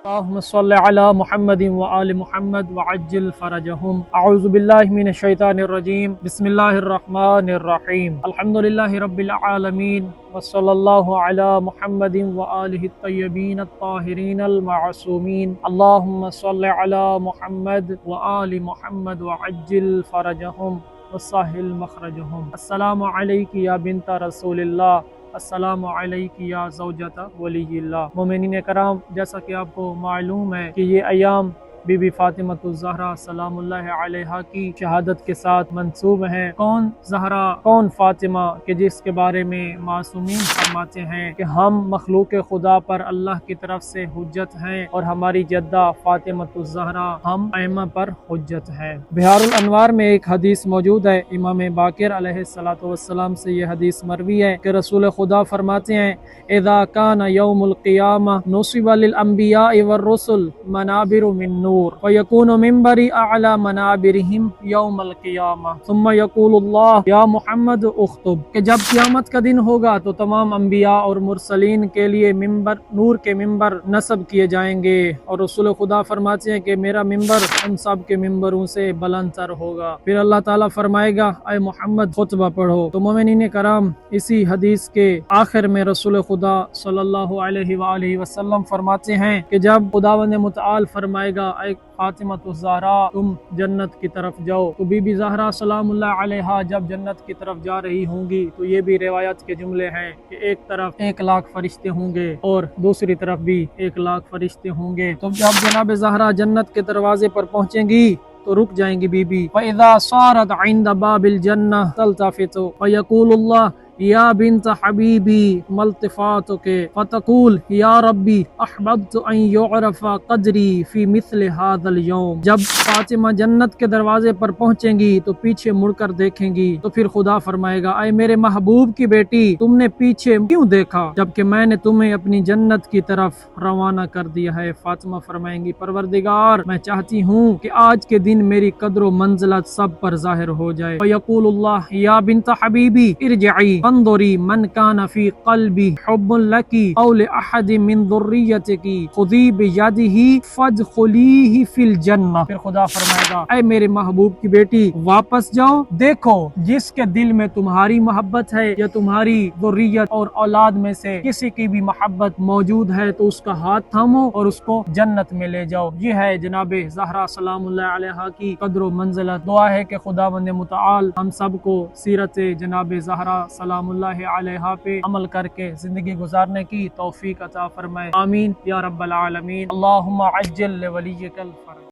اللهم صل على محمد وآل محمد وعجل فرجهم اعوذ باللہ من الشیطان الرجیم بسم اللہ الرحمن الرحیم الحمد للہ رب العالمین وصلی اللہ علی محمد وآلہ الطیبین الطاہرین المعصومین اللہم صل علی محمد وآل محمد وعجل فرجهم وسهل مخرجهم السلام علیک یا بنت رسول اللہ، السلام علیک یا زوجۃ ولی اللہ۔ مومنین کرام، جیسا کہ آپ کو معلوم ہے کہ یہ ایام بی بی فاطمہ الزہرا سلام اللہ علیہا کی شہادت کے ساتھ منسوب ہیں۔ کون زہرا، کون فاطمہ، کہ جس کے بارے میں معصومین فرماتے ہیں کہ ہم مخلوق خدا پر اللہ کی طرف سے حجت ہیں اور ہماری جدہ فاطمہ الزہرا ہم ائمہ پر حجت ہے۔ بہار الانوار میں ایک حدیث موجود ہے، امام باقر علیہ الصلوۃ والسلام سے یہ حدیث مروی ہے کہ رسول خدا فرماتے ہیں اذا کان یوم القیامہ نصب للانبیاء والرسل منابر من نور ويكون منبري اعلى منابرهم يوم القيامة ثم يقول الله يا محمد اخطب، کہ جب قیامت کا دن ہوگا تو تمام انبیاء اور مرسلین کے لیے ممبر، نور کے ممبر نصب کیے جائیں گے، اور رسول خدا فرماتے ہیں کہ میرا ممبر ان سب کے ممبروں سے بلند تر ہوگا۔ پھر اللہ تعالیٰ فرمائے گا اے محمد خطبہ پڑھو۔ تو مومنین کرام، اسی حدیث کے آخر میں رسول خدا صلی اللہ علیہ وآلہ وسلم فرماتے ہیں کہ جب خداوند متعال فرمائے گا اے فاطمہ الزہرا تم جنت کی طرف جاؤ، تو بی بی زہرا سلام اللہ علیہا جب جنت کی طرف جا رہی ہوں گی تو یہ بھی روایت کے جملے ہیں کہ ایک طرف 1,00,000 فرشتے ہوں گے اور دوسری طرف بھی 1,00,000 فرشتے ہوں گے۔ تو جب جناب زہرا جنت کے دروازے پر پہنچیں گی تو رک جائیں گی بی بی۔ فَإِذَا صَارَتْ عِنْدَ بَابِ الْجَنَّةِ تَلْتَفِتُ فَيَقُولُ اللَّهُ یا بنت حبیبی ملتفاتک فتقول یا ربی احببت ان یعرف قدری فی مثل هذا اليوم۔ جب فاطمہ جنت کے دروازے پر پہنچیں گی تو پیچھے مڑ کر دیکھیں گی تو پھر خدا فرمائے گا اے میرے محبوب کی بیٹی، تم نے پیچھے کیوں دیکھا جبکہ میں نے تمہیں اپنی جنت کی طرف روانہ کر دیا ہے؟ فاطمہ فرمائیں گی پروردگار، میں چاہتی ہوں کہ آج کے دن میری قدر و منزلت سب پر ظاہر ہو جائے۔ فیقول اللہ یا بنت حبیبی ارجعی انظری من کان فی قلبی حب لکی او لاحد من ذریتکی خذی بیدہ فادخلیہ فی الجنہ۔ پھر خدا فرمائے گا اے میرے محبوب کی بیٹی، واپس جاؤ، دیکھو جس کے دل میں تمہاری محبت ہے یا تمہاری ذریت اور اولاد میں سے کسی کی بھی محبت موجود ہے تو اس کا ہاتھ تھامو اور اس کو جنت میں لے جاؤ۔ یہ ہے جناب زہرا سلام اللہ علیہا کی قدر و منزلت۔ دعا ہے کہ خداوند متعال ہم سب کو سیرت جناب زہرا سلام اللہ علیہا پہ عمل کر کے زندگی گزارنے کی توفیق عطا فرمائے، آمین یا رب العالمین۔ اللہم عجل لولیک الفرج۔